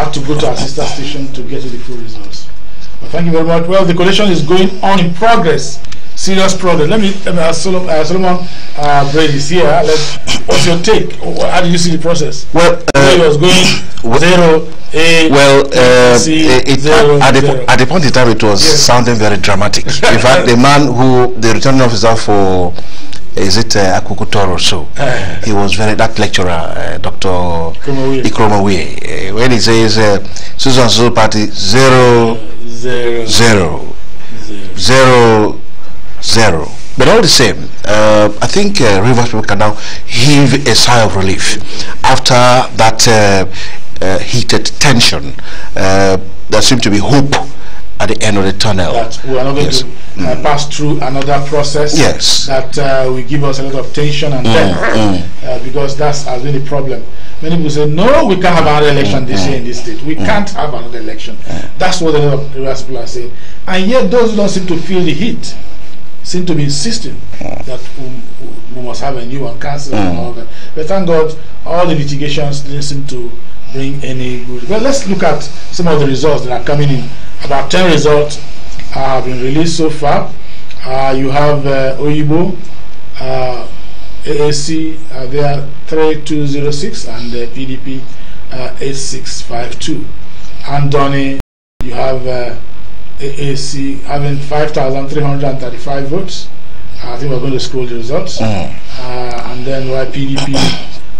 had to go to our sister station to get to the full results. But thank you very much. Well, the collation is going on in progress. Serious progress. Let me ask Solomon Brady's here. What's your take? How did you see the process? Well, it was going 0, A, well, C, at the point in time, it was sounding very dramatic. In fact, the man who, the returning officer for, is it Akukutor or so, he was very, that lecturer, Dr. Ikromawie, when he says Susan So Party 0, 0, 0, 0, 0. But all the same, I think Rivers people can now heave a sigh of relief after that heated tension. There seemed to be hope at the end of the tunnel. That we are not going to pass through another process that will give us a lot of tension and death, because that's has been the problem. Many people say, no, we can't have another election this year in this state. We can't have another election. That's what a lot of Rivers people are saying. And yet those who don't seem to feel the heat seem to be insisting that we must have a new one, cancel and all that. But thank God, all the litigations didn't seem to bring any good. Well, let's look at some of the results that are coming in. About 10 results have been released so far. You have Oyibo, AAC, there 3206, and PDP 8652. Andoni, you have AAC having 5,335 votes. I think we're going to scroll the results. And then PDP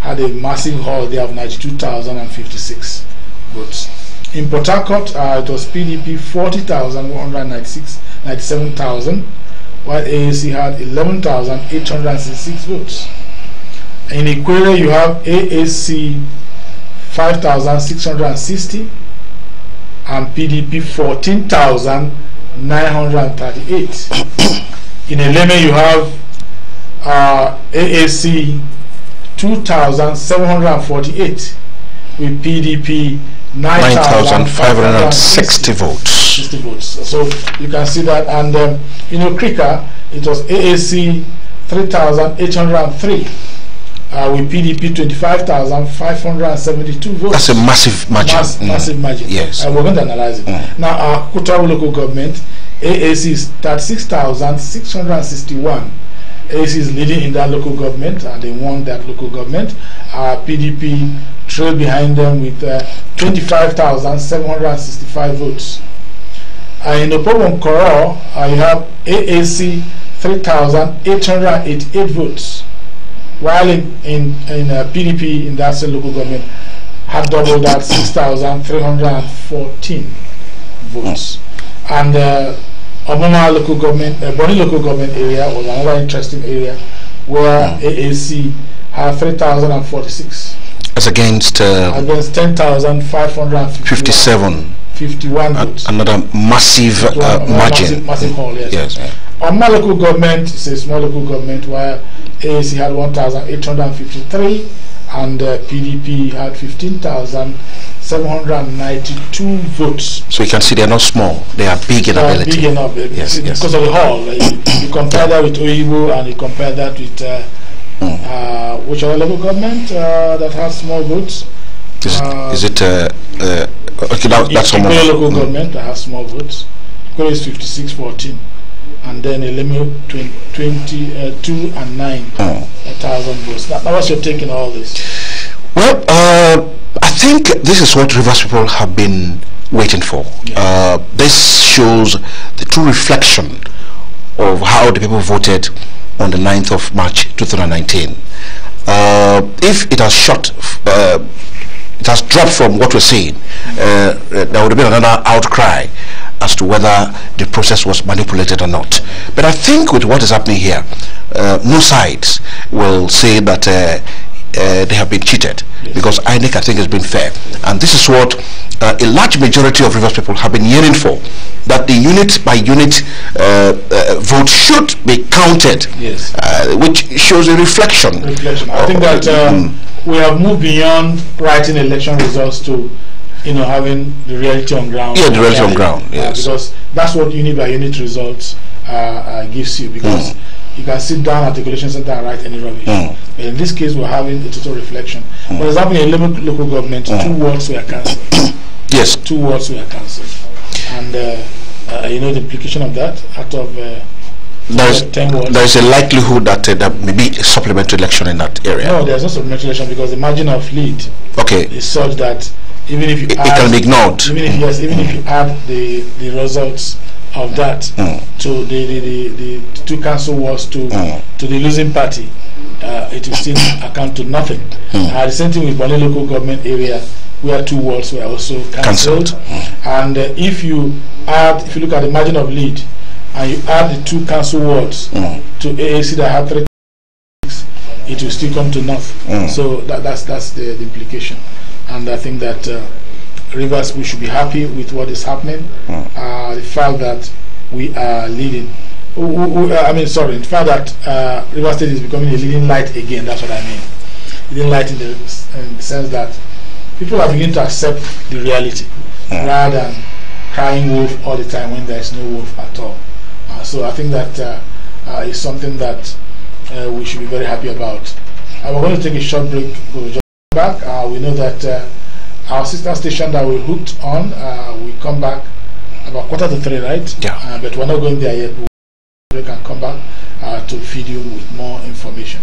had a massive haul there of 92,056 votes. In Port Harcourt, it was PDP 40,197,000, while AAC had 11,866 votes. In Ikwere, you have AAC 5,660 and PDP 14,938. In Eleme, you have AAC 2,748 with PDP 9,560 votes. 60 votes. So you can see that. And Krika, it was AAC 3,803 with PDP 25,572 votes. That's a massive margin. Massive margin. Yes. We're going to analyze it. Now, our Kutaru local government, AAC is 36,661. AAC is leading in that local government, and they won that local government. PDP trailed behind them with 25,765 votes. In Opobon Koro, you have AAC 3,888 votes, while in PDP in that same local government had doubled that, 6,314 votes. And Obama local government, Bonny local government area was another interesting area where AAC had 3,046. As against 10,557. 51 votes. Another massive margin. Massive haul, yes. Obama local government is a small local government where AAC had 1,853 and PDP had 15,792 votes. So you can see they're not small; they are big in ability. Big enough, because of the hall. You compare that with Oyibo, and you compare that with which other local government that has small votes? Is it? Okay, that's some local government that has small votes. Kore is 5614, and then Eleme 22 and 9,000 votes. Now, what's your take on all this? Well, I think this is what Rivers people have been waiting for. This shows the true reflection of how the people voted on the 9th of March 2019. If it has it has dropped from what we're seeing, there would have been another outcry as to whether the process was manipulated or not. But I think with what is happening here, no sides will say that they have been cheated, because INEC, I think, has been fair. And this is what a large majority of Rivers people have been yearning for, that the unit by unit vote should be counted, which shows a reflection. I think that we have moved beyond writing election results to having the reality on ground. Yeah, the reality on ground, yes. Because that's what unit by unit results gives you, because you can sit down at the collation center and write any rubbish. But in this case, we're having a total reflection. For example, in a local government, 2 wards were cancelled. Yes. 2 wards were cancelled. And you know the implication of that out of 10 wards. There is a likelihood that there may be a supplementary election in that area. No, there's no supplementary election because the margin of lead is such that even if you it can be ignored. Even if you add the results of that to the 2 council wards to the losing party, it will still account to nothing. The same thing with Bonny local government area, where 2 wards were also cancelled. And if you look at the margin of lead and you add the 2 council wards to AAC that had 3, it will still come to nothing. So that's the implication. And I think that Rivers, we should be happy with what is happening. The fact that we are leading. The fact that Rivers State is becoming a leading light again. That's what I mean. Leading light in the sense that people are beginning to accept the reality rather than crying wolf all the time when there is no wolf at all. So I think that is something that we should be very happy about. We're going to take a short break. We'll just come back. We know that our sister station that we hooked on, we come back about 2:45, right? Yeah. But we're not going there yet. We can come back to feed you with more information.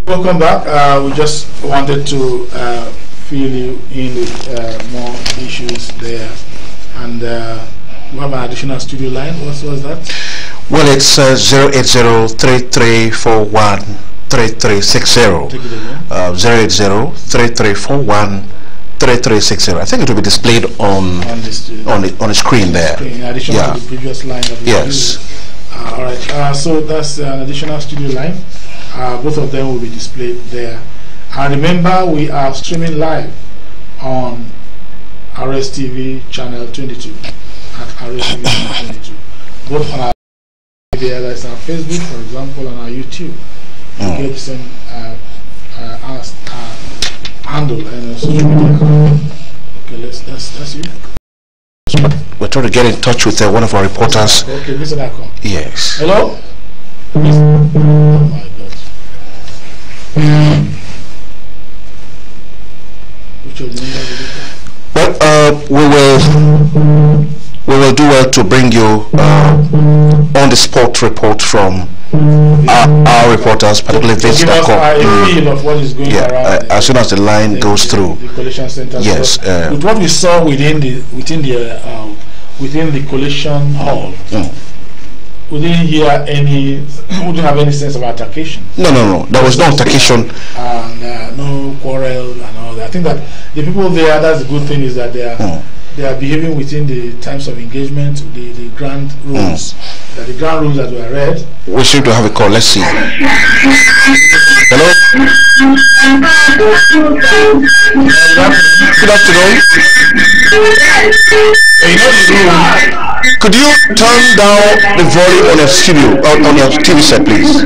Welcome back. We just wanted to fill you in with more issues there, and we have an additional studio line. What was that? Well, it's 080-3341-3360. 080-3341-3360. I think it will be displayed on the screen there. In addition to the previous line that we used. All right. So that's an additional studio line. Both of them will be displayed there. And remember, we are streaming live on rstv channel 22 at rstv channel 22. Both on our media, that's our Facebook, for example, on our YouTube. You get the same handle and social media. Okay, that's you. We're trying to get in touch with one of our reporters. Okay, Mr. Nako. Yes. Hello? Oh my God. Well, we will do well to bring you on the spot report from our reporters, particularly this of what is going around. As soon as the line goes through. The collation center. Yes. With what we saw within the collation hall. We didn't hear any. We didn't have any sense of altercation. No. There was no altercation. And no quarrel and all that. I think that the people there. That's the good thing is that they are behaving within the times of engagement, the grand rules. The grand rules that were read. We should have a call. Let's see. Hello. Good afternoon. Could you turn down the volume on your studio, on your TV set, please?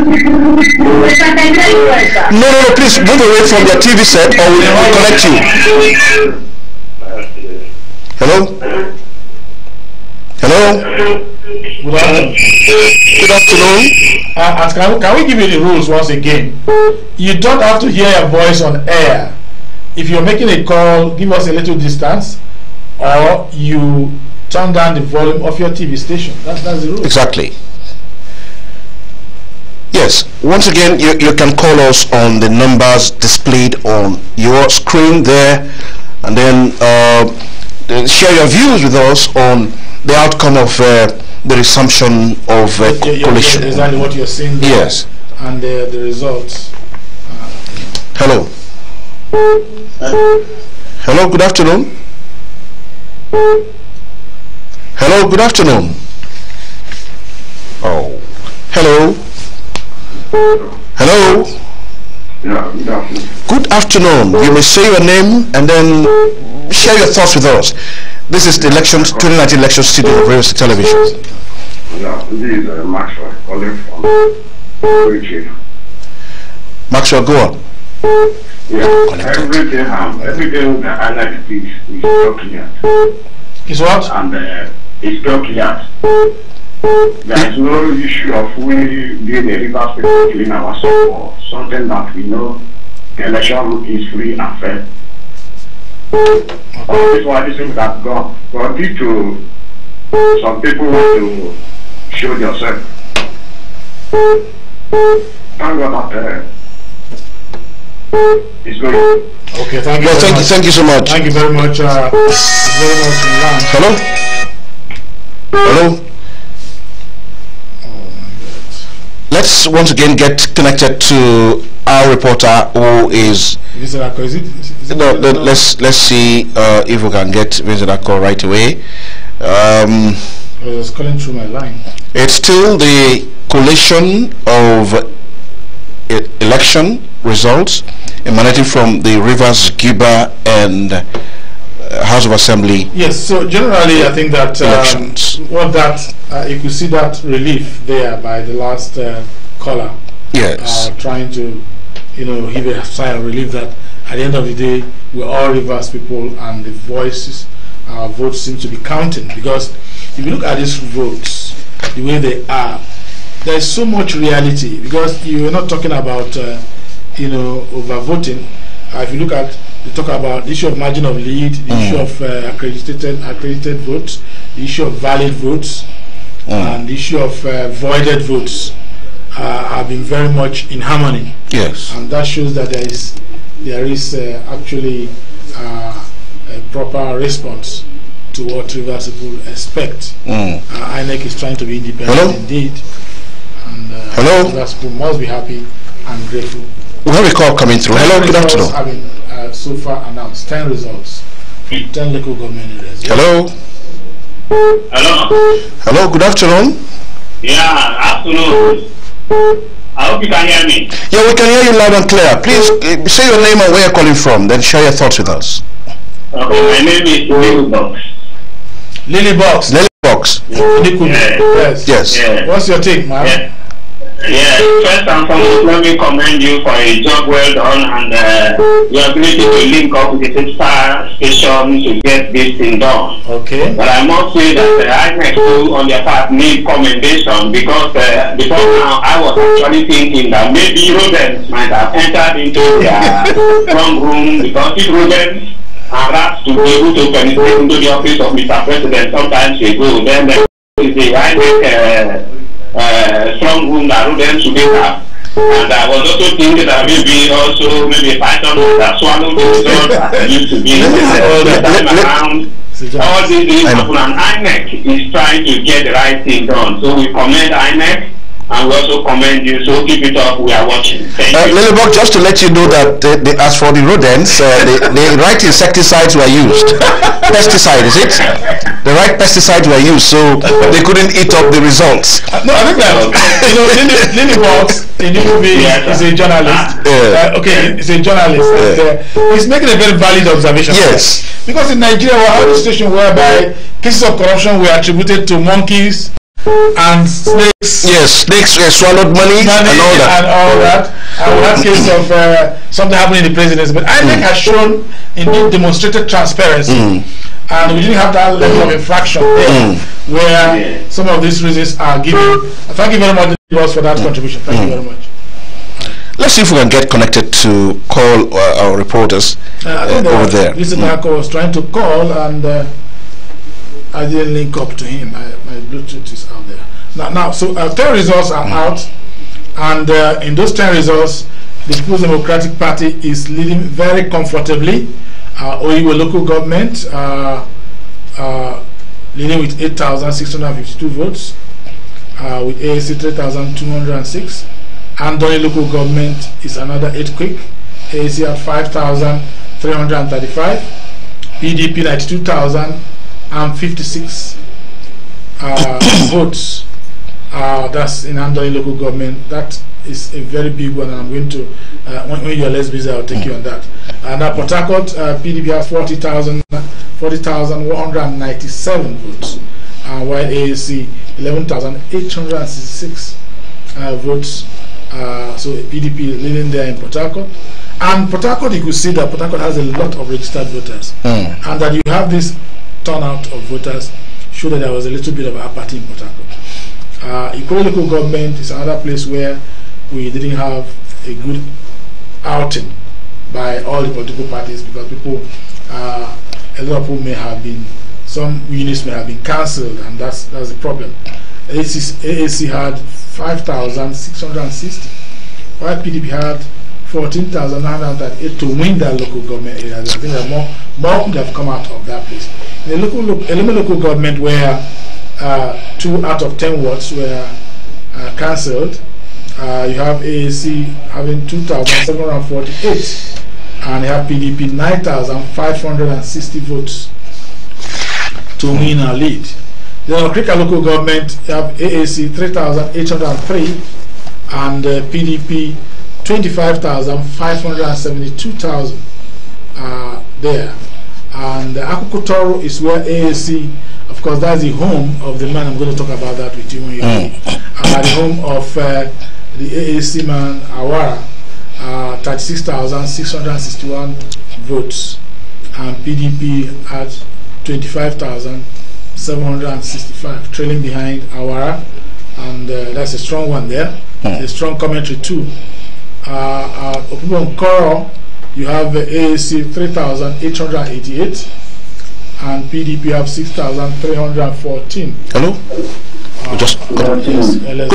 No, please move away from your TV set or we'll connect you. Hello? Hello? Good afternoon. Good afternoon. Can we give you the rules once again? You don't have to hear your voice on air. If you're making a call, give us a little distance, or you turn down the volume of your TV station. That's the rule. Exactly. Yes. Once again, you can call us on the numbers displayed on your screen there, and then share your views with us on the outcome of the resumption of coalition. Exactly what you're saying there. Yes. And the results. Hello. Hello, good afternoon. Hello, good afternoon. Oh. Hello. Hello. Yeah, good afternoon. Good afternoon. You may say your name and then share your thoughts with us. This is the elections, 2019 election studio of Radio Television. Yeah, this is Maxwell calling from Richie. Maxwell, go on. Yeah, everything that I like to teach is talking at. Is what? And it's talking at. There is no issue of we being a river people killing ourselves or something that we know the election is free and fair. All this one is that God due to some people want to show themselves. Thank God that it's good. Okay, thank you. Thank you so much. Thank you very much. Hello? Hello? Let's once again get connected to our reporter who is. Let's see if we can get Vincent Akko right away. I was calling through my line. It's still the collation of election results emanating from the Rivers, Giba, and House of Assembly. Yes, so generally I think that what that you could see that relief there by the last caller. Yes. Trying to give a sign of relief that at the end of the day we're all Rivers people and the voices, our votes seem to be counting, because if you look at these votes the way they are, there's so much reality, because you're not talking about overvoting. If you look at, they talk about the issue of margin of lead, the issue of accredited votes, the issue of valid votes, and the issue of voided votes have been very much in harmony. Yes. And that shows that there is actually a proper response to what Rivers people expect. INEC is trying to be independent indeed, and Rivers people must be happy and grateful. We have a call coming through. Hello, good afternoon. Have been so far announced 10 results from 10 local government areas. Hello. Hello. Hello, good afternoon. Yeah, afternoon. I hope you can hear me. Yeah, we can hear you loud and clear. Please say your name and where you're calling from, then share your thoughts with us. Okay, my name is Lily Box. Lily Box. Lily Box. Yes. Yes. Yeah. What's your take, man? Yeah, first and foremost, let me commend you for a job well done and your ability to link up with the sister station to get this thing done. Okay. But I must say that INEC too, on their part, need commendation, because before now I was actually thinking that maybe rodents might have entered into their strong room, because if rodents are asked to be able to penetrate into the office of Mr. President sometimes ago, then there is the INEC strong room that rodents should have. And I was also thinking that maybe Python would have swallowed the result that used to be all the time around. All these things happen, and INEC is trying to get the right thing done. So we commend INEC, and we also commend you. So keep it up. We are watching. Thank you. Lilybok, just to let you know that as for the rodents, the right insecticides were used. Pesticide, is it? The right pesticides were used, so they couldn't eat up the results. No, I think that Lilybok in the movie is a journalist. Okay, he's a journalist. He's making a very valid observation. Yes. Because in Nigeria we have a situation whereby cases of corruption were attributed to monkeys and snakes. Yes, snakes swallowed money and all that. And we have case of something happening in the presidency. But INEC has shown, indeed demonstrated transparency. And we didn't have that level of infraction there, where some of these reasons are given. Thank you very much, boss, for that contribution. Thank you very much. Let's see if we can get connected to call our reporters over there. Mr. Nako was trying to call, and I didn't link up to him. My Bluetooth is out there. Now, so 10 results are out, and in those 10 results, the People's Democratic Party is leading very comfortably. Oyiwe local government leading with 8,652 votes, with AAC 3,206. Andoni local government is another 8 quick. AAC at 5,335. PDP 92,056 votes. That's in Andoni local government. That is a very big one, and I'm going to, when you're less busy, I'll take you on that. Now, Port Harcourt, PDP has 40,197 votes, while AAC 11,866 votes. So PDP leading there in Port Harcourt. And Port Harcourt, you could see that Port Harcourt has a lot of registered voters, and that you have this turnout of voters show that there was a little bit of apathy in Port Harcourt. Ikoro local government is another place where we didn't have a good outing by all the political parties, because people, a lot of people may have been, some units may have been cancelled, and that's the problem. AAC had 5,660, while PDP had 14,938 to win that local government area. I think that more people have come out of that place. In the local government where 2 out of 10 wards were cancelled, you have AAC having 2,748, and you have PDP 9,560 votes to win a lead. Then Okrika local government, you have AAC 3,803 and PDP 25,572,000 there. And Akukutoro is where AAC, of course, that's the home of the man. I'm going to talk about that with you when you're the home of the AAC man, Awara, 36,661 votes, and PDP at 25,765, trailing behind Awara, and that's a strong one there. A strong commentary too. Opubon Koro, you have AAC 3,888 and PDP have 6,314. Hello? Good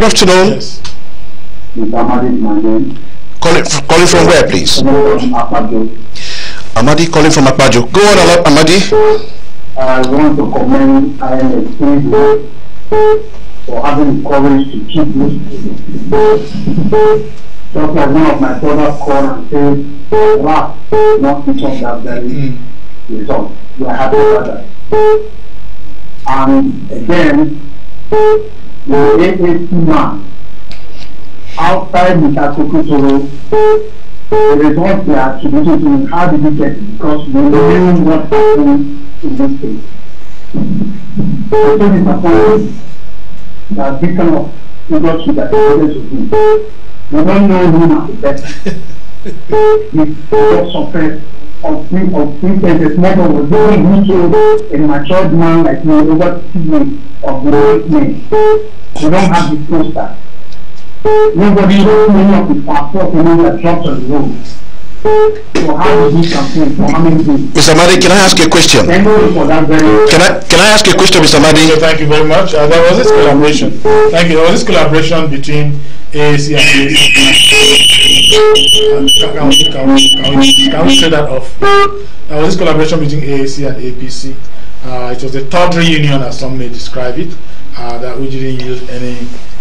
afternoon. Yes. Calling from where, please? Amadi calling from Akpajo. Go on, Amadi. I want to commend INSTV for having the courage to keep this. Just like one of my brothers called and said, "Wow, not become that very result." We are happy about that. And again, the AAC man outside the Akukutoro, the results they are attributed to him. How did he get it? Because we know what happened in this case. I'm so disappointed that this kind of industry that is able to do. We don't know who is the best. It's just suppressed of pretenses. Never was doing into a matured man like me over 2 years of the right men. We don't have the poster. Nobody knows many of the passports and that dropped on the road. So how did he campaign for how many days? Mr. Madi, can I ask you a question? Can I ask you a question, Mr. Madi? So thank you very much. There was this collaboration. Thank you. There was this collaboration between AAC and AAC. Can we say that off? There was this collaboration between AAC and APC. It was a third reunion, as some may describe it, that we didn't use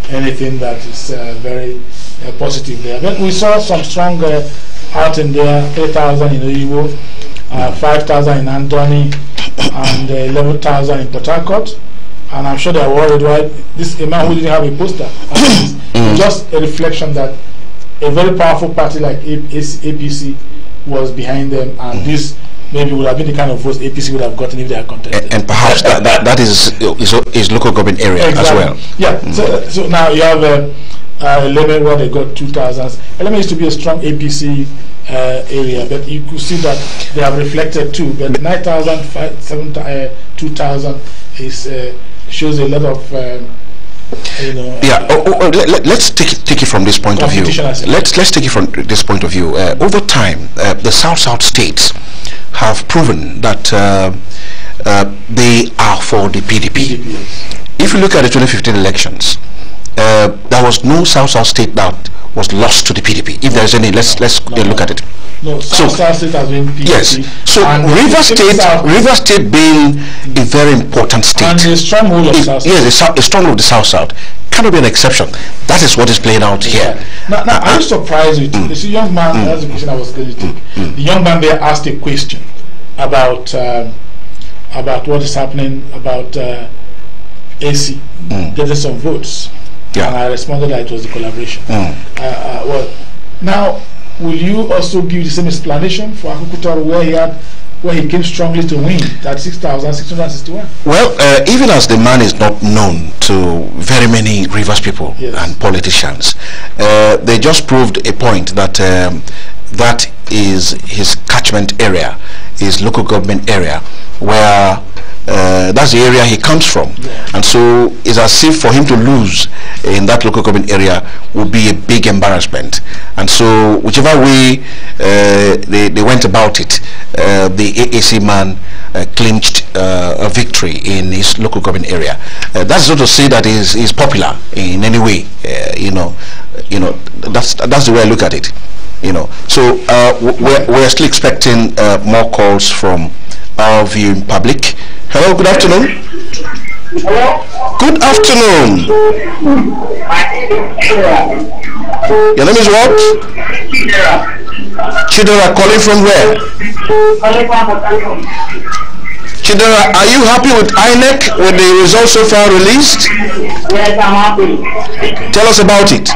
anything that is very positive there. But we saw some strong out in there, 3,000 in Oyiwo, 5,000 in Andoni, and 11,000 in Port Harcourt. And I'm sure they are worried why this man who didn't have a poster. Just a reflection that a very powerful party like APC was behind them, and this maybe would have been the kind of votes APC would have gotten if they had contested. And perhaps that is local government area as well. Yeah. So now you have Eleme, where they got 2,000. Eleme used to be a strong APC area, but you could see that they have reflected too. But 9,000, 2,000 is shows a lot of yeah. Let's take it from this point of view. Let's take it from this point of view. Over time, the South states have proven that they are for the PDP. If you look at the 2015 elections, there was no South state that was lost to the PDP. If there is any, let's look at it. No, South State has been PDP. Yes. So River State being a very important state. And a stronghold of South. Yes, a stronghold of the South cannot be an exception. That is what is playing out here. Now I'm surprised with this young man. That's the question I was going to take. The young man there asked a question about what is happening about AC getting some votes. Yeah. And I responded that it was the collaboration. Well, now, will you also give the same explanation for Akukutor where he came strongly to win that 6,661? Well, even as the man is not known to very many Rivers people and politicians, they just proved a point that that is his catchment area, his local government area, where that's the area he comes from, and so it's as if for him to lose in that local government area would be a big embarrassment. And so whichever way they went about it, the AAC man clinched a victory in his local government area. That's not to say that he's popular in any way. That's the way I look at it. So we're still expecting more calls from our viewing public. Hello, good afternoon. Hello? Good afternoon. Your name is what? Chidera, calling from where? Chidera, are you happy with INEC, with the results so far released? Yes, I'm happy. Tell us about it.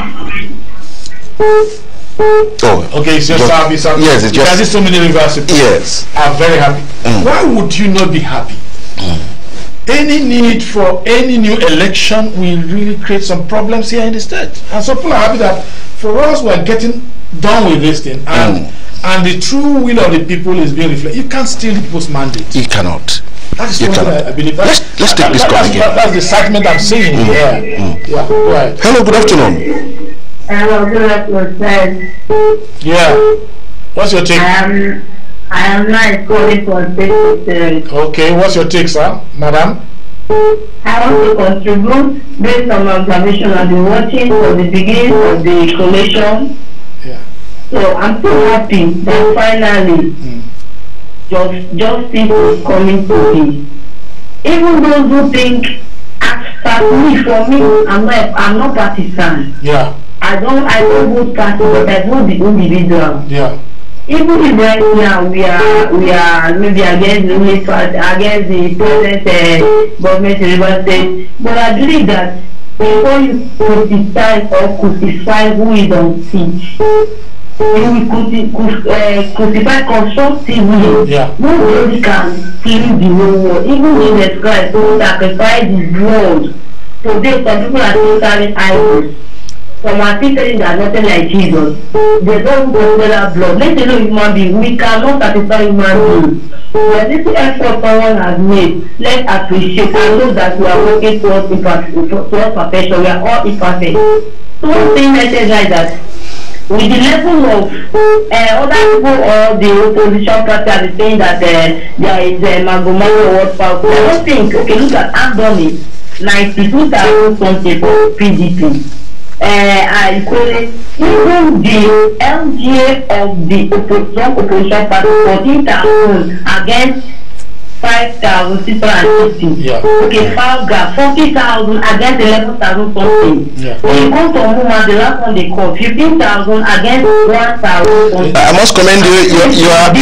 Oh, okay, it's just happy. Yes, it's just. Because so many Rivers people are very happy. Why would you not be happy? Any need for any new election will really create some problems here in the state. And so people are happy that for us we're getting done with this thing, and the true will of the people is being reflected. You can't steal the people's mandate. You cannot. That is what I believe. Let's take this call again. That's the segment I'm seeing here. Yeah, go ahead. Hello, good afternoon. Hello, good afternoon. Yeah. What's your take? I am not calling for state. Okay, what's your take, sir, madam? I want to contribute based on my observation. I've been watching from the beginning of the collation. Yeah. So I'm so happy that finally justice is coming to me. Even those who think, for me, I'm not partisan. Yeah. I don't vote party, but I vote the individual. Yeah. Even if right now we are maybe against the present government in Rivers State, but I believe that before you criticize or crucify who is on seat, you will crucify constructively. Yeah. Nobody can kill the whole world. Even Jesus Christ who sacrificed his blood. Today some people are still carrying idols. Some are still saying that nothing like Jesus. They don't go with that blood. Let's alone human being. We cannot satisfy human beings. The little effort someone has made, let's appreciate and know that we are working towards perfection. We are all imperfect. So one thing I say like that, with the level of other people or the opposition party are saying that there is a Magomago World Power. I don't think, okay, look at Anthony, 92,000 something for PDP. Even the LGA of the opposition party 14,000 against 5,650. Yeah. Okay, 40,000 against 11,000 something. Yeah. When you go to Muma, the last one they called 15,000 against 1,000 something. I must commend you. You are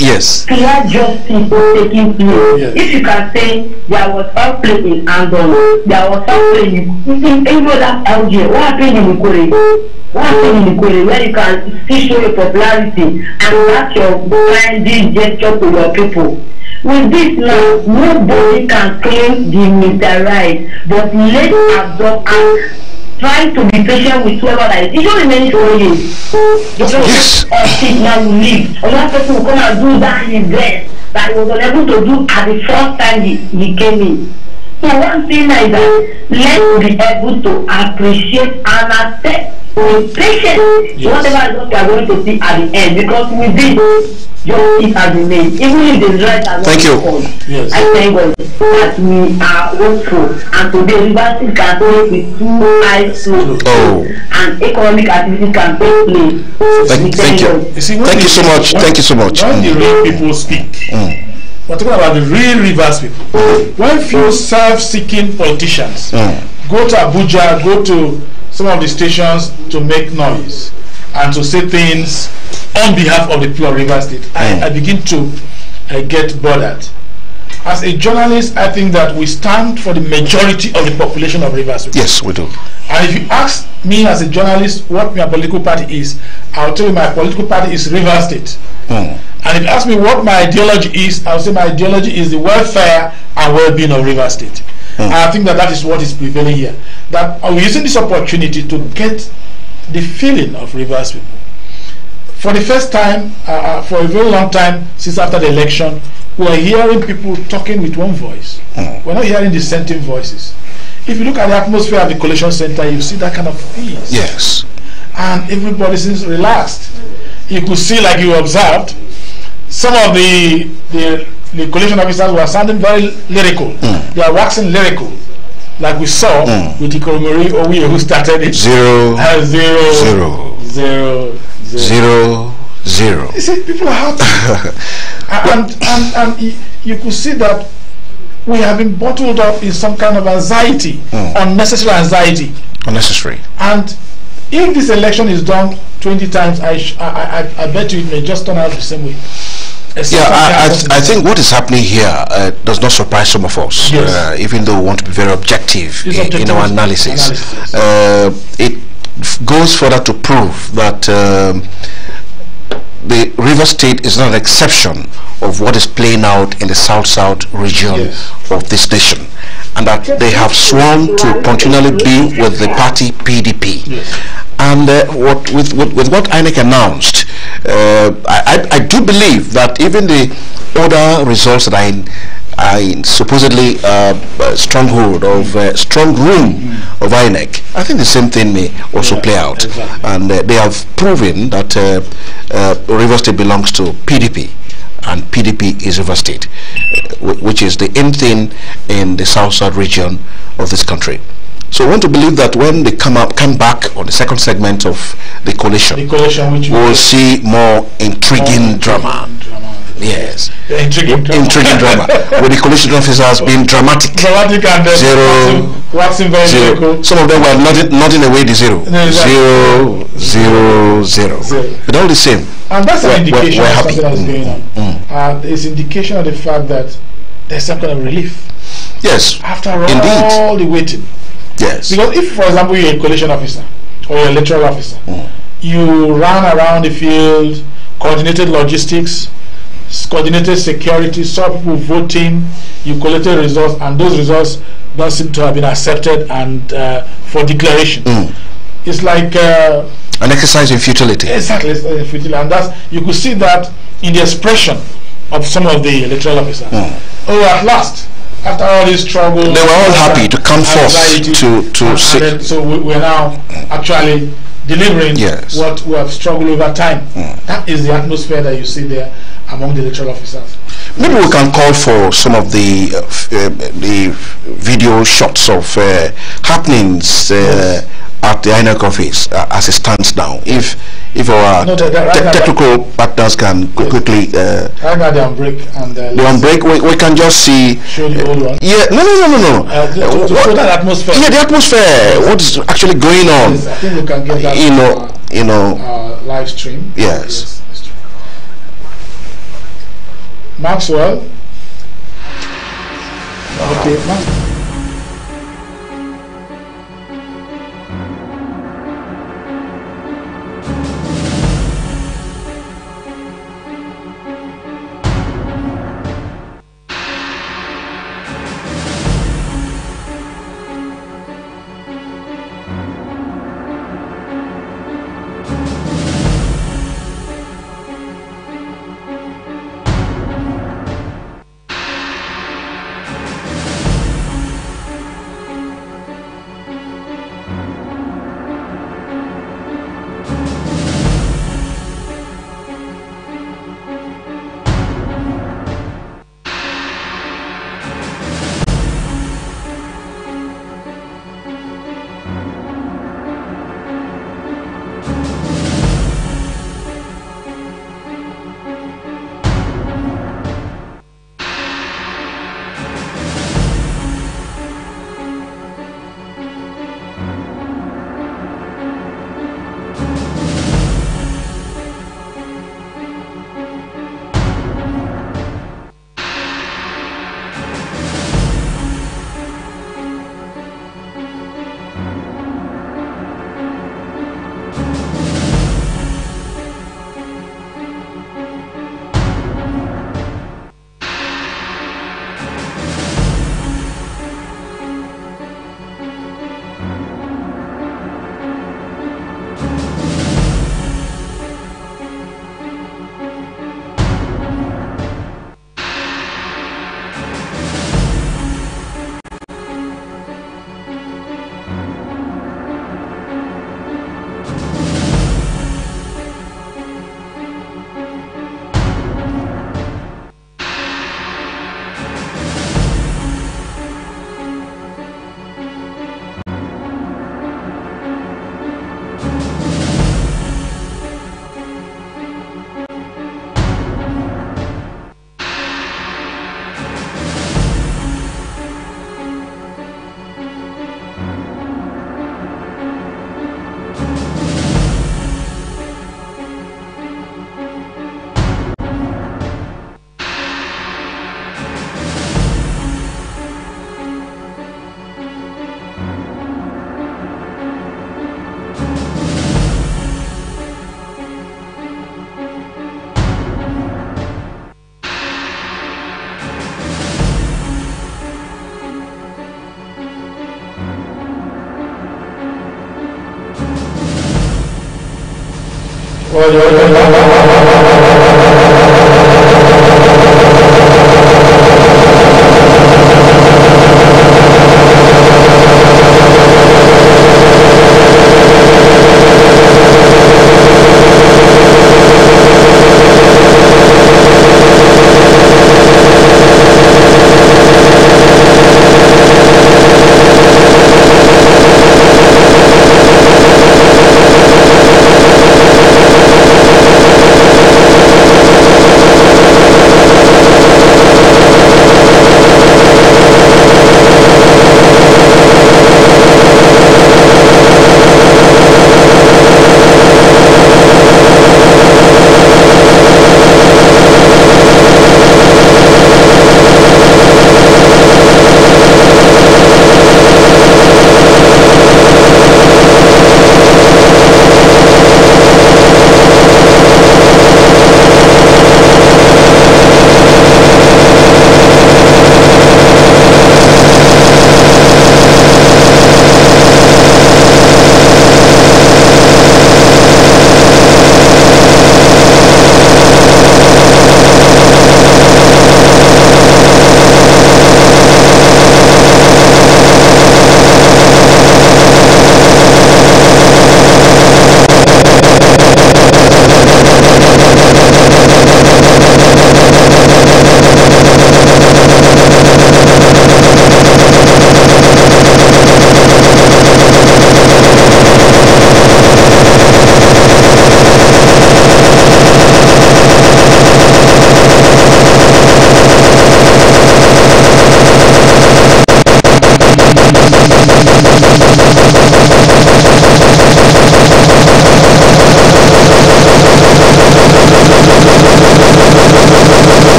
yes. Clear justice taking place. Yes. If you can say there was foul play in Andon, there was foul play in even that LGA. What happened in Ikore? Where you can still show your popularity and that's your kindly gesture to your people. With this now, nobody can claim the military right, but let's adopt and trying to be patient with whoever that is. It don't remain 4 years. Yes. Now you leave. Another person will come and do that his best that he was unable to do at the first time he came in. So one thing is that let's be able to appreciate and accept with patience whatever is what we are going to see at the end, because with this justice has been made. Even if the right has not been called, I thank God that we are hopeful, and today university can take with 2 eyes closed, and economic activity can take place. Thank you. Thank you so much. Thank you so much. When the real people speak, we're talking about the real Rivers people. When few self-seeking politicians go to Abuja, go to some of the stations to make noise and to say things on behalf of the people of Rivers State, I begin to get bothered. As a journalist, I think that we stand for the majority of the population of Rivers State. Yes, we do. And if you ask me as a journalist what my political party is, I'll tell you my political party is Rivers State. And if you ask me what my ideology is, I'll say my ideology is the welfare and well-being of Rivers State. And I think that that is what is prevailing here. That we're using this opportunity to get the feeling of Rivers people. For the first time, for a very long time, since after the election, we are hearing people talking with one voice. We're not hearing dissenting voices. If you look at the atmosphere of the Coalition Center, you see that kind of peace. Yes. And everybody seems relaxed. You could see, like you observed, some of the coalition officers were sounding very lyrical. They are waxing lyrical, like we saw with the Koromori Owiye who started it. 0 0 0 0 0. You see, people are happy. and you could see that we have been bottled up in some kind of anxiety, unnecessary anxiety. Unnecessary. And if this election is done 20 times, I bet you it may just turn out the same way. I think what is happening here does not surprise some of us, even though we want to be very objective in our analysis. It goes further to prove that the Rivers State is not an exception of what is playing out in the South-South region of this nation, and that they have sworn to continually be with the party PDP. And with what INEC announced, I do believe that even the other results that are in supposedly stronghold of strong room of INEC, I think the same thing may also play out. And they have proven that Rivers State belongs to PDP, and PDP is Rivers State, which is the in thing in the South-South region of this country. So I want to believe that when they come back on the second segment of the coalition we'll see more intriguing drama. Yes, intriguing drama with the coalition officers being dramatic and waxing very zero. Some of them were nodding away the 0 0 0 0, but all the same. And that's an indication of something that is going on. It's indication of the fact that there's some kind of relief. Yes, after all the waiting. Yes. Because if, for example, you're a coalition officer or you're a electoral officer, you ran around the field, coordinated logistics, coordinated security, saw people voting, you collected results, and those results don't seem to have been accepted and for declaration. It's like an exercise in futility. Exactly, in futility, and you could see that in the expression of some of the electoral officers. Oh, at last, after all this trouble, they were all happy to come forth to see. So we're now actually delivering what we have struggled over time. That is the atmosphere that you see there among the electoral officers. Maybe we can call for some of the video shots of happenings at the INEC office as it stands now. If our technical partners can quickly right now they're on break, and on break, we can just see. Show the old one. Yeah, no. To show that atmosphere. Yeah, the atmosphere. What is actually going on? Yes, I think we can get that. Live stream. Yes. Maxwell. Okay, Maxwell.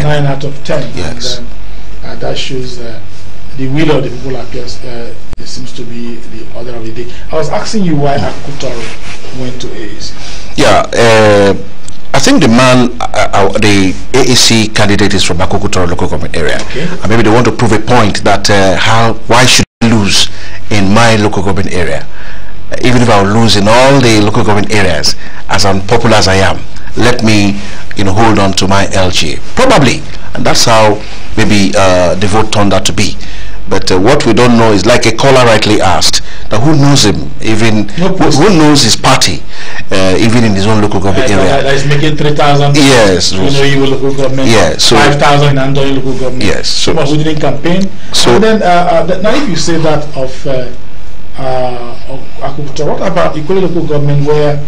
9 out of 10. Yes. And that shows the will of the people appears. It seems to be the order of the day. I was asking you why Akutaro went to AAC. Yeah, I think the man, the AAC candidate is from Akutaro local government area. Okay. And maybe they want to prove a point that why should I lose in my local government area? Even if I will lose in all the local government areas, as unpopular as I am, let me, hold on to my LG. Probably, and that's how maybe the vote turned out to be. But what we don't know is, like a caller rightly asked, that who knows him, even who knows his party, even in his own local government area. That is making 3,000. Yes. Local government. Yes. So 5,000 in Andoy local government. Yes. So who didn't campaign. So then, now if you say that of Akutaro, what about Ikole local government, where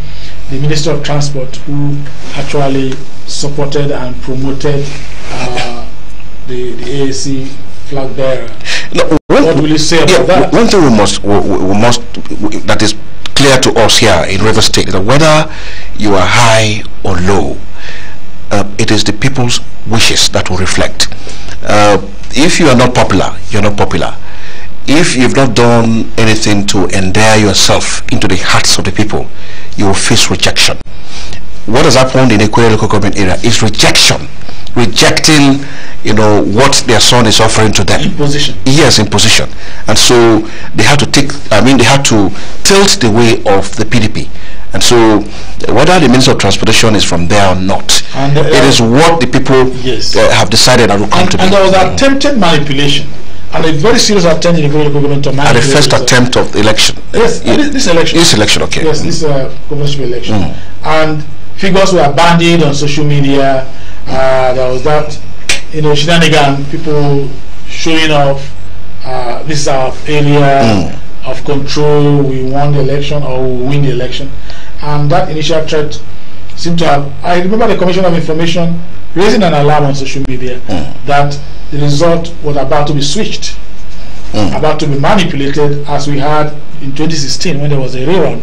the Minister of Transport, who actually supported and promoted the AAC flag bearer? No, what will you say about that? One thing we must that is clear to us here in River State is that whether you are high or low, it is the people's wishes that will reflect. If you are not popular, you're not popular. If you've not done anything to endear yourself into the hearts of the people, you will face rejection. What has happened in Equatorial local government area is rejection. Rejecting, what their son is offering to them. Imposition. Yes, imposition. And so they had to they had to tilt the way of the PDP. And so whether the Minister of Transportation is from there or not, it is what the people have decided that will come to be. And there was attempted manipulation. And a very serious attempt in the local government to manage. At the first attempt of the election. Yes, this election. This election, okay. Yes, this governorship election. And figures were bandied on social media. There was that, shenanigan, people showing off. This is our area of control. We won the election, or we win the election. And that initial threat seemed to have. I remember the Commission of Information raising an alarm on social media that the result was about to be switched, about to be manipulated, as we had in 2016 when there was a rerun.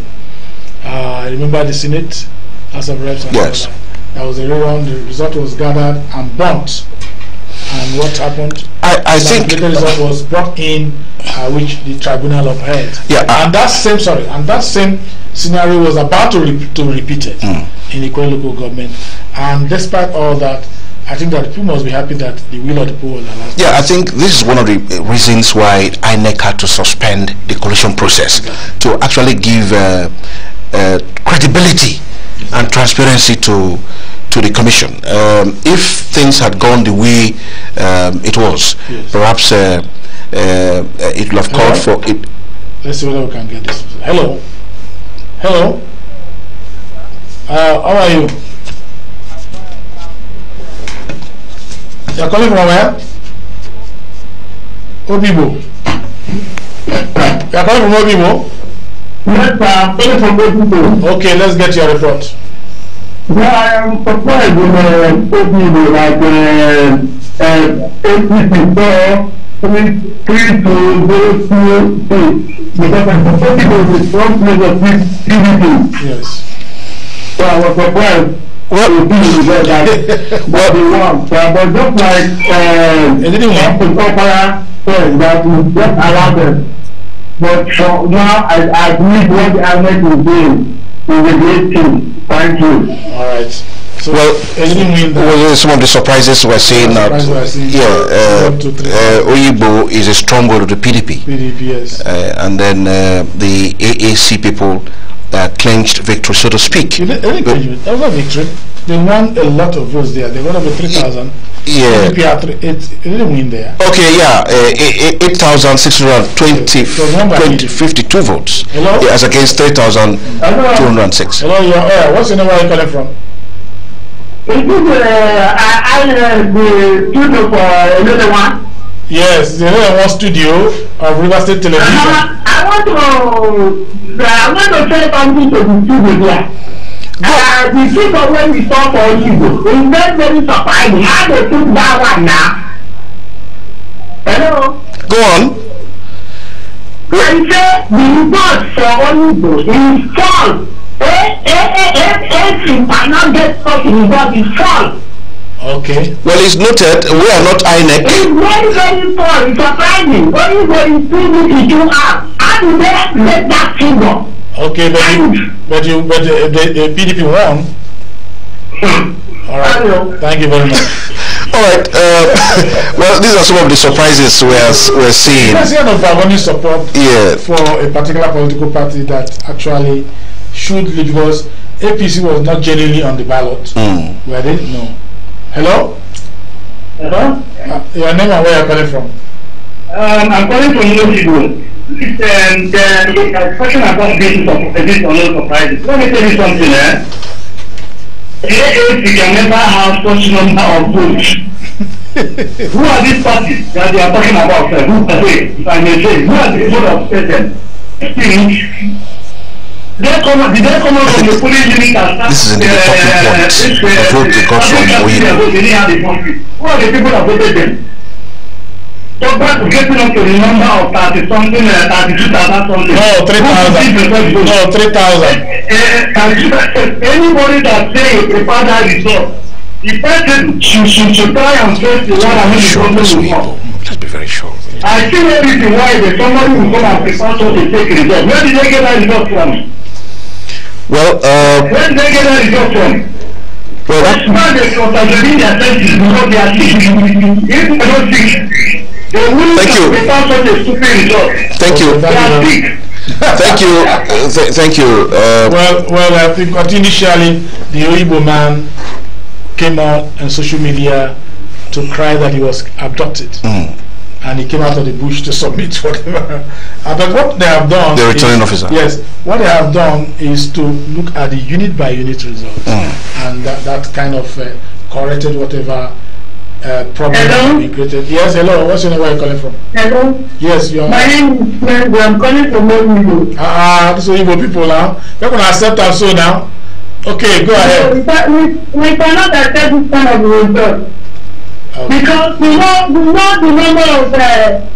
I remember the Senate, House of Reps. Yes. There was a rerun. The result was gathered and burnt. And what happened? I think the result was brought in, which the tribunal upheld. Yeah. And that same scenario was about to be repeated in the local government. And despite all that, I think that people must be happy that the will of the people was allowed. Yeah, I think this is one of the reasons why INEC had to suspend the coalition process, to actually give credibility and transparency to the commission. If things had gone the way it was, perhaps it would have called for it. Let's see whether we can get this. Hello. How are you? You're calling from where? Obibo. You're calling from Obibo? Yes, sir. I'm calling from Obibo. Okay, let's get your report. Yeah, I am surprised when Obibo, like APC 4-3-2-0-2-8, because Obibo is the front place of this PDP. Yes. So I was surprised. What they want, but just like that we just allow them. But for now, I believe what the INEC is doing is a great thing. Thank you. All right. So some of the surprises we're seeing now. Oyibo is a stronghold of the PDP. Yes. And then the AAC people clinched victory, so to speak. That was a victory. They won a lot of votes there. They won over 3,000. Yeah. They didn't win there. Okay, yeah. 8,652 votes. Hello? As against 3,206. Hello, you're here. What's your name? Where are you calling from? Is this the studio for another one? Yes, the other one studio of River State Television. I want to say something to the studio here. The people when we talk for you, it's very, very surprising. How they took that one now? Hello? Go on. I say the report for Oyibo is false. If you cannot get such result, is false. Okay. Well, it's noted. We are not INEC. It's very, very false. It's surprising. Oyibo is PDP to us. How do they make that figure? Okay, but the PDP won. All right. Thank you very much. All right. Well, these are some of the surprises we're seeing. There's kind of only support for a particular political party that actually should lead, because APC was not genuinely on the ballot. Were they? No. Hello? Hello? Your name and where you're calling from? I'm calling from Oyibo. The question about this or no surprises. Let me tell you something, If we can never have such number of votes, who are these parties that they are talking about? Who are they? If I may say, who are the vote of Satan? Did they come out from the polling unit and this is the talking point. The vote they got from Oyibo. Who are the people that voted them? So back getting up to the number of 30 something, 32,000 something. No, 3,000. No, 3,000. Anybody that say a father result, the person should try and face the one and let's be very sure. I see no reason why somebody will come and prepare such a fake result. Where did they get that result from? Well, where did they get that result from? Well, that's why they contradicting their senses because they are sick. If they don't sick, they will prepare such a stupid result. Thank you. They are sick. Thank you. Thank you. Well, I think initially the Oyibo man came out on social media to cry that he was abducted. and he came out of the bush to submit whatever. But what they have done, the returning officer. Yes, what they have done is to look at the unit by unit results, and that kind of corrected whatever problem has been created. Yes, hello. What's your name? Where are you calling from? Hello. Yes, you are. My name is Menzo. I'm calling from Igbo. These are Igbo people now. They're going to accept us so now. Okay, go ahead. We cannot accept this kind of result. Because we know the number of the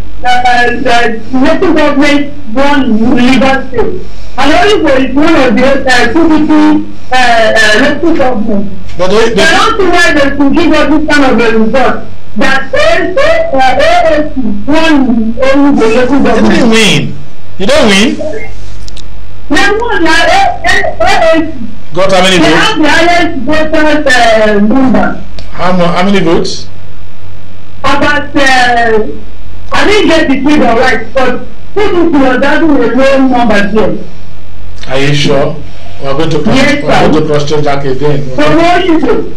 local government run Rivers State. And also it's one of the PDP local governments. But I don't see why they should give us this kind of a result. That ASC won the local government. You didn't win. You don't win? They won. ASC got how many votes? They have the highest voters number. How many votes? About I didn't get the figure right, but PDP was having a low number here. Are you sure? We're going to cross-check that again. So what you do?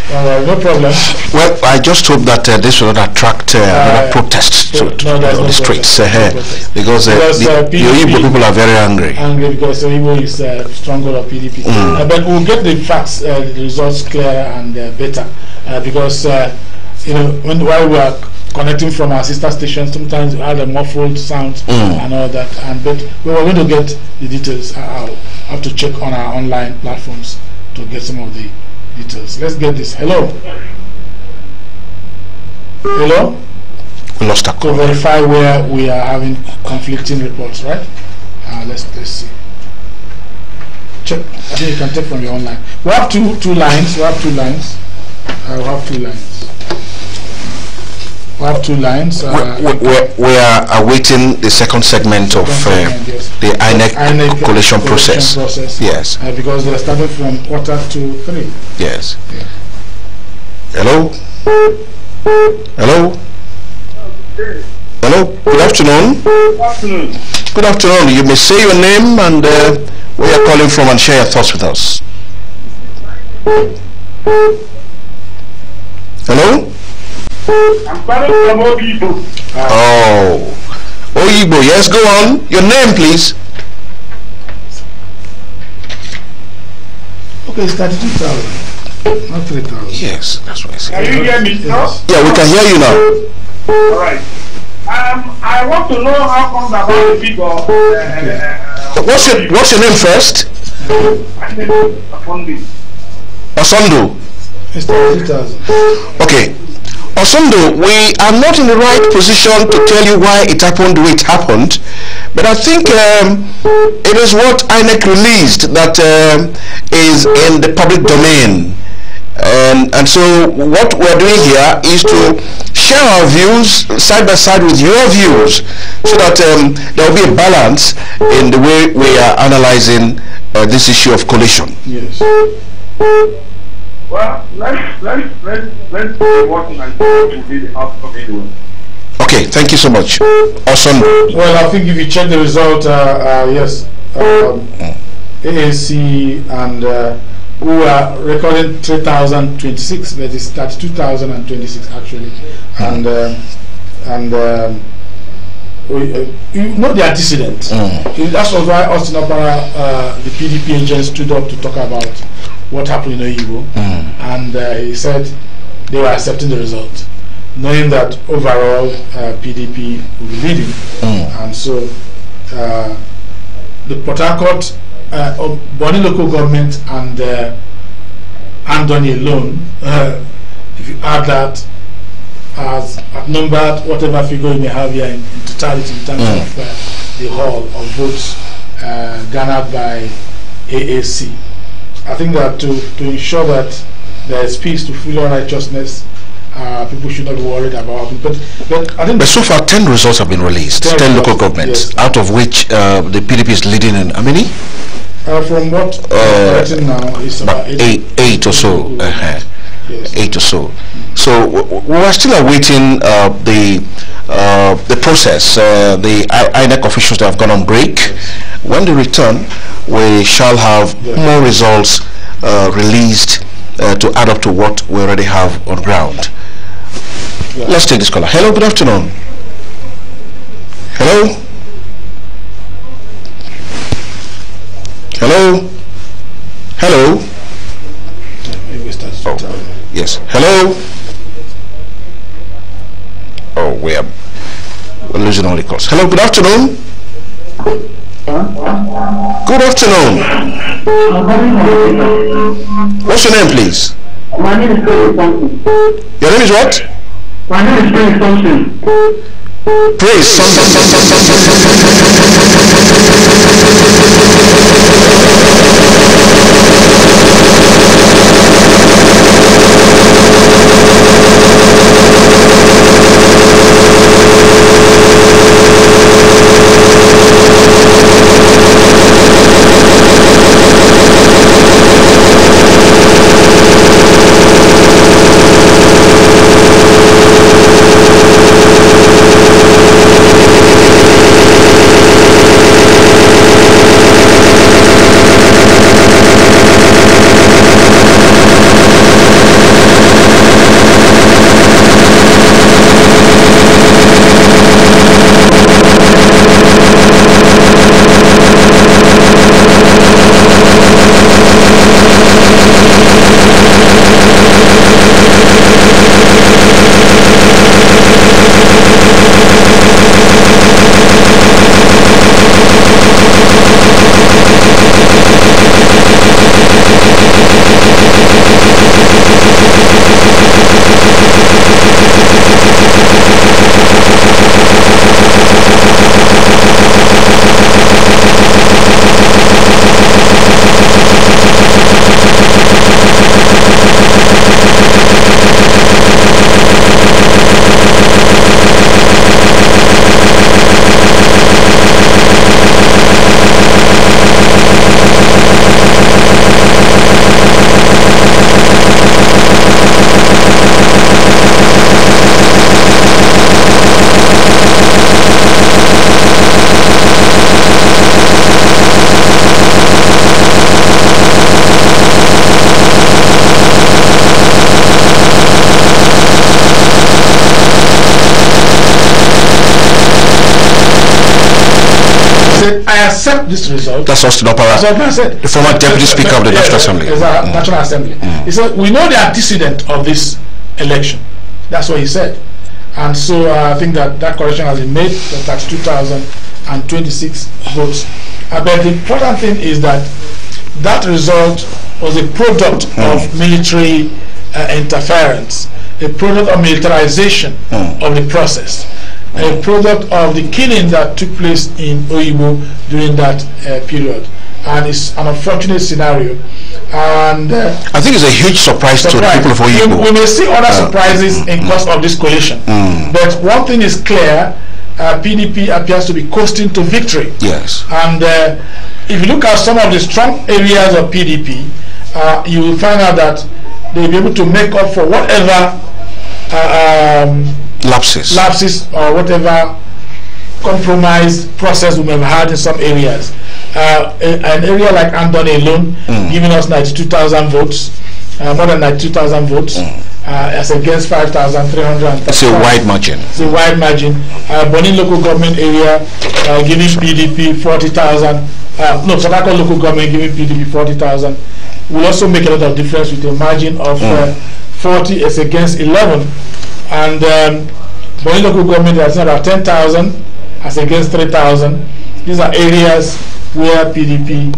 No problem. Well, I just hope that this will not attract protests to the streets because the Igbo people are very angry. Angry because the Igbo is a stronghold of PDP. But we'll get the facts, the results clearer and better because while we are connecting from our sister stations, sometimes we have the muffled sounds and all that. But we were going to get the details. I'll have to check on our online platforms to get some of the details. Let's get this. Hello. Hello. We lost that. To verify where we are having conflicting reports, right? Let's see. Check. I think you can take from your online. We have two lines. We have two lines. We have two lines. We are awaiting the second segment of the INEC collation process. Yes. Because they're starting from 2:45. Yes. Yeah. Hello? Hello? Hello? Good afternoon. Good afternoon. You may say your name and where you're calling from and share your thoughts with us. Hello? I'm calling from Oyibo. Oh, Oyibo. Yes, go on. Your name, please. Okay, it's 32,000, not 3,000. Yes, that's what I said. Can you hear me, sir? Yeah, we can hear you now. All right. I want to know how comes about the figure. What's your name first? Osondo. It's 32,000. Okay. Osondo, we are not in the right position to tell you why it happened the way it happened, but I think it is what INEC released that is in the public domain. And so what we're doing here is to share our views side by side with your views so that there will be a balance in the way we are analyzing this issue of collation. Yes. Well, let's be watching and see what will be the outcome anyway. Okay, thank you so much. Awesome. Well, I think if you check the result, yes, AAC and who are recording 3,026, that is 32,026 actually, and you know the antecedent. That's why Austin Opera, the PDP agent, stood up to talk about what happened in Oyibo, and he said they were accepting the result, knowing that overall PDP will be leading, and so the Port Harcourt Bonny local government and Andoni alone, if you add that as numbered whatever figure you may have here in totality in terms of the whole of votes garnered by AAC. I think that to ensure that there is peace to full righteousness, people should not be worried about it. But I think. But so far, 10 results have been released. 10 local governments, yes, out of which the PDP is leading in how many? From what now is about eight or so. Yes. 8 or so. So we are still awaiting the process. The INEC officials that have gone on break. When they return, we shall have more results released to add up to what we already have on ground. Yeah. Let's take this caller. Hello, good afternoon. Hello? Hello? Hello? Oh, yes. Hello? Oh, we're losing all the calls. Hello, good afternoon. Good afternoon. What's your name, please? My name is Praise Thompson. Your name is what? My name is Praise Thompson. Praise I accept this result. That's Austin Opera, the former Deputy Speaker of the National Assembly. National Assembly. He said, we know the antecedent of this election. That's what he said. And so I think that correction has been made. That's 2,026 votes. But the important thing is that that result was a product of military interference, a product of militarization of the process, a product of the killing that took place in Oyibo during that period. And it's an unfortunate scenario. And I think it's a huge surprise to the people of Oyibo. We may see other surprises in course of this coalition. But one thing is clear, PDP appears to be coasting to victory. Yes. And if you look at some of the strong areas of PDP, you will find out that they'll be able to make up for whatever lapses or whatever compromise process we may have had in some areas. An area like Andon alone, giving us 92,000 votes, more than 92,000 votes, as against 5,300. It's a wide margin. It's a wide margin. Bonin local government area giving PDP 40,000. No, Sadako local government giving PDP 40,000. Will also make a lot of difference with a margin of 40 as against 11. And Bonin local government has about 10,000 as against 3,000. These are areas where PDP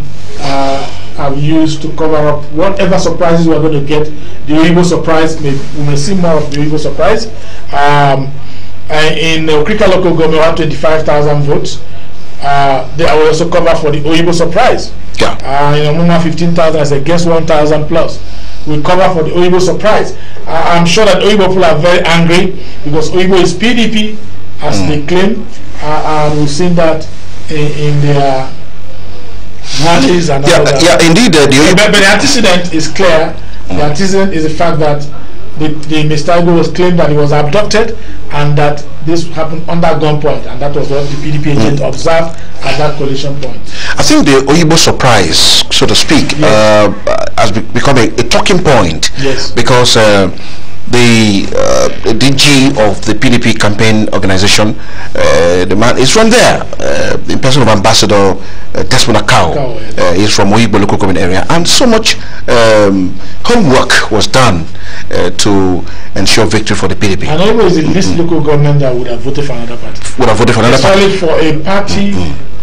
have used to cover up whatever surprises we are going to get. The Oyibo surprise, we may see more of the Oyibo surprise. In Okrika local government, we have 25,000 votes. They will also cover for the Oyibo surprise. In Omuma, 15,000 as against 1,000 plus. We cover for the Oyibo surprise. I'm sure that Oyibo people are very angry because Oyibo is PDP, as they claim, and we've seen that in their rallies and all that. Yeah, indeed. But the antecedent is clear. The antecedent is the fact that the Mr. Igbo was claimed that he was abducted and that this happened under gunpoint, and that was what the PDP agent observed at that collision point. I think the Oyibo surprise, so to speak, has become a talking point. Yes. Because the DG of the PDP campaign organization, the man is from there, in person of Ambassador Desmond Akao. He's from Oyigbo local government area, and so much homework was done to ensure victory for the PDP. And always in this local government that would have voted for another party. Would have voted for another party. Especially for a party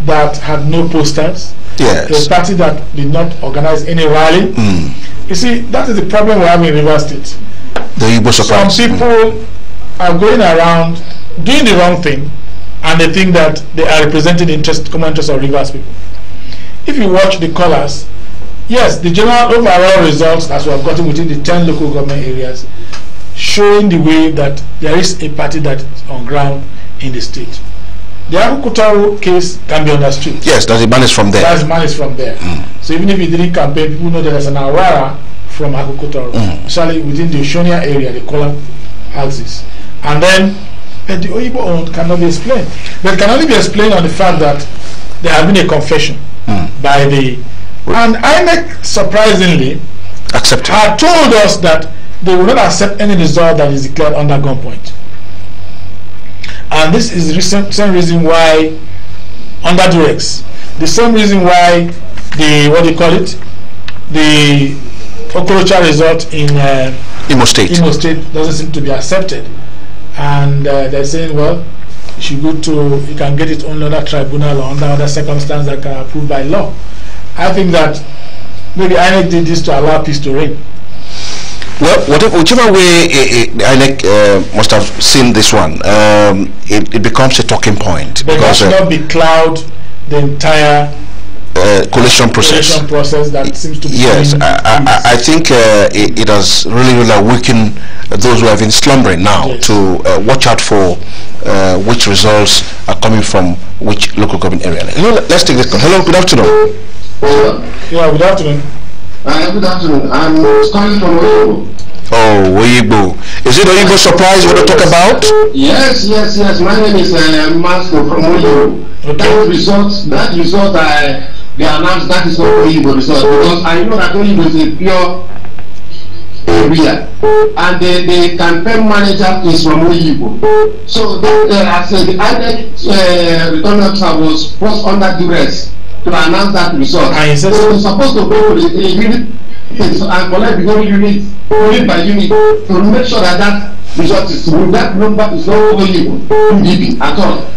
that had no posters. Yes. A party that did not organize any rally. You see, that is the problem we have in River State. The Igbo surprise. Some people are going around doing the wrong thing, and they think that they are representing the common interest of Rivers people. If you watch the colours, yes, the general overall results that we have gotten within the 10 local government areas, showing the way that there is a party that is on ground in the state. The Akukutaro case can be understood. Yes, that the man is from there. That man is from there. So even if you didn't campaign, people know there's an Awara from Akukutaro, especially within the Oshonia area, the Kola houses. And then the Oyibo owned cannot be explained. But it can only be explained on the fact that there has been a confession by the... And INEC, surprisingly, had told us that they will not accept any result that is declared under gunpoint. And this is the same reason why, under Durex, the same reason why the, what do you call it, the Okorocha result in Imo State doesn't seem to be accepted. And they're saying, well, you should go to, you can get it on another tribunal or under other circumstances that are approved by law. I think that maybe INEC did this to allow peace to reign. Well, whichever way INEC must have seen this one, it becomes a talking point. Because it not be cloud the entire collation process that seems to be... Yes, I think it has really weakened those who have been slumbering now to watch out for which results are coming from which local government area. Hello, let's take this call. Hello, good afternoon. Hello. Yeah, good afternoon. Good afternoon. I'm calling from Oyigbo. Oh, Oyigbo. Is it Oyigbo surprise you want to talk about? Yes. My name is Master from Oyigbo. Okay. That result they announced, that is not Oyigbo result, because I know that Oyigbo is a pure area, and the campaign manager is from Oyigbo. So as the return officer was forced under duress to announce that result. So we're supposed to go to the unit and collect the whole unit by unit to make sure that result is true. That number is not Oyigbo at all.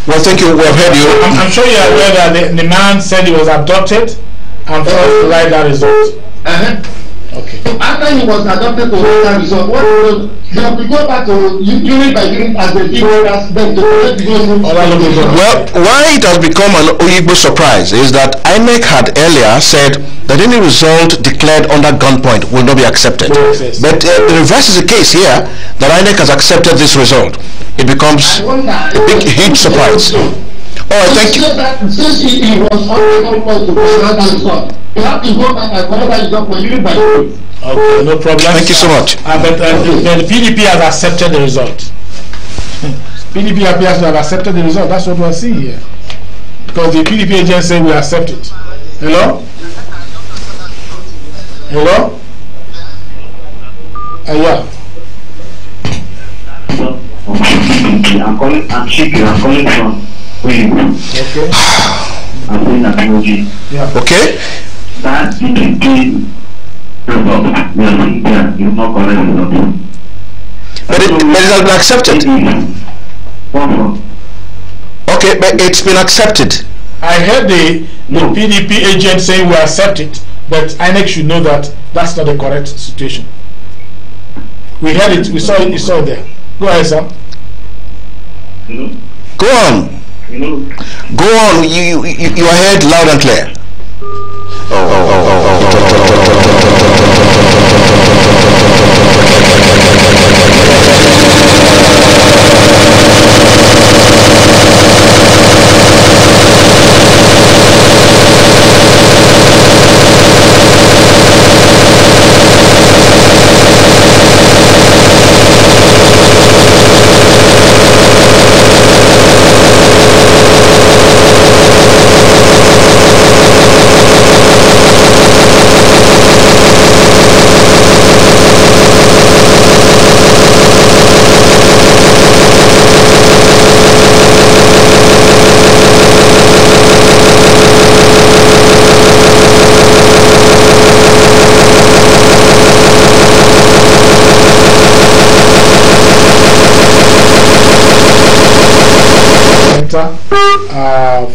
Well, thank you. We have heard you. I'm sure you are aware that the man said he was abducted and forced to write that result. Okay. So after he was adopted to write that result, what they have to go back to unit by unit as the people ask them to collect the whole. Well, why it has become an Oyigbo surprise is that INEC had earlier said that any result declared under gunpoint will not be accepted. Yes. But the reverse is the case here, that INEC has accepted this result. It becomes a big, huge surprise. Oh, thank you. Since he was under gunpoint to present that result, you have to go back and collect that result for unit by unit. Okay, no problem. Thank you so much. But the PDP has accepted the result. PDP appears to have accepted the result. That's what we're seeing here. Because the PDP agent said we accept it. Hello? Hello? Yeah. I'm calling from Oyigbo. Okay. I'm saying that yeah. Okay. That PDP result, we are saying there is not correct result. But it has been accepted. Okay, but it's been accepted. I heard the PDP agent saying we accept it, but INEC should know that that's not the correct situation. We heard it, we saw it, you saw it there. Go ahead, sir. Go on. Go on. You are heard loud and clear. center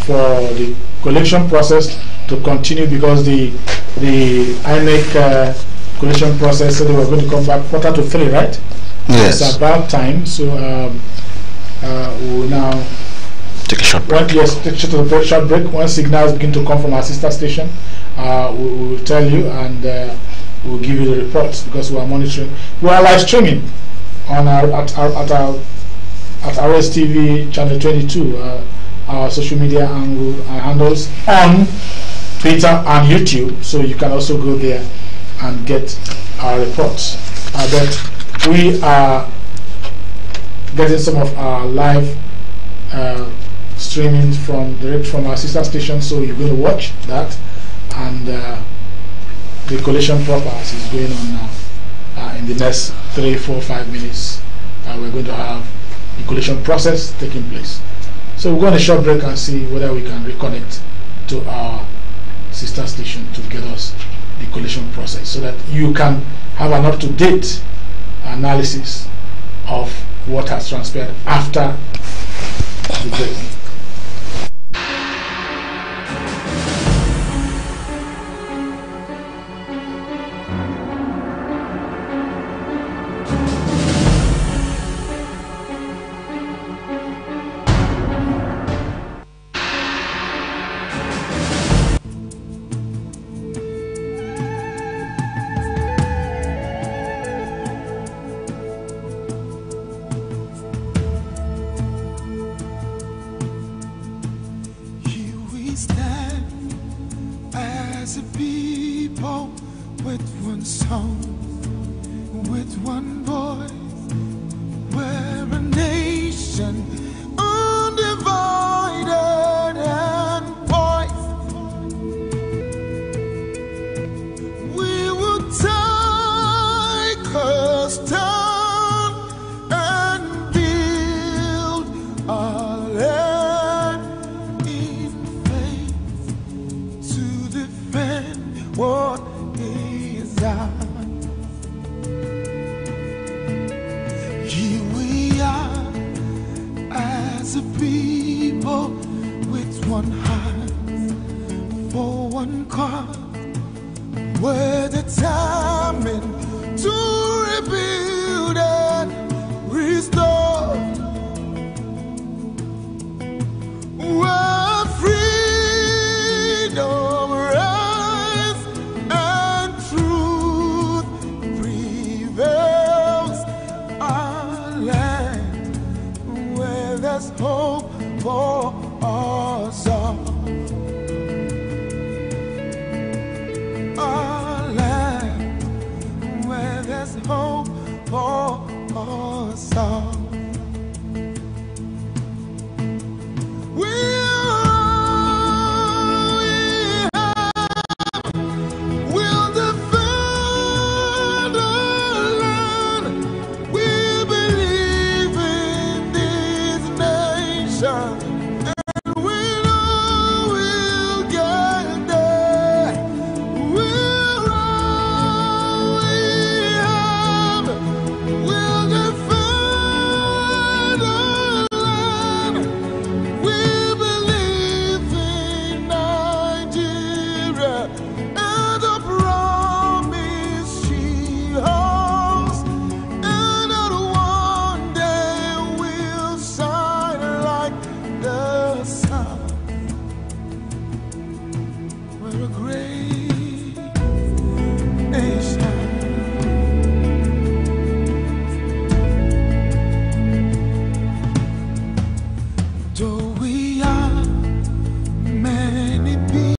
for the collection process to continue, because the INEC collection process said they were going to come back 2:45, right? Yes. It's about time, so we will now take a short break. Yes, take a short break. When signals begin to come from our sister station, we will tell you, and we'll give you the reports, because we are monitoring. We are live streaming on our at rstv channel 22, our social media handles on Twitter and YouTube, so you can also go there and get our reports. But we are getting some of our live streaming direct from our sister station, so you're going to watch that, and the collation proper is going on now. In the next 3, 4, 5 minutes, we're going to have the collation process taking place. So we'll go on a short break and see whether we can reconnect to our sister station to get us the collation process, so that you can have an up-to-date analysis of what has transpired after the break. As a people with one song, with one voice, we're a nation undivided and poised. We will take a stand and build our land in faith to defend what is ours. Here we are as a people with one heart for one cause. We're determined to rebuild and restore. Where freedom reigns and truth prevails. Our land where there's hope for us all. Our land where there's hope for us all.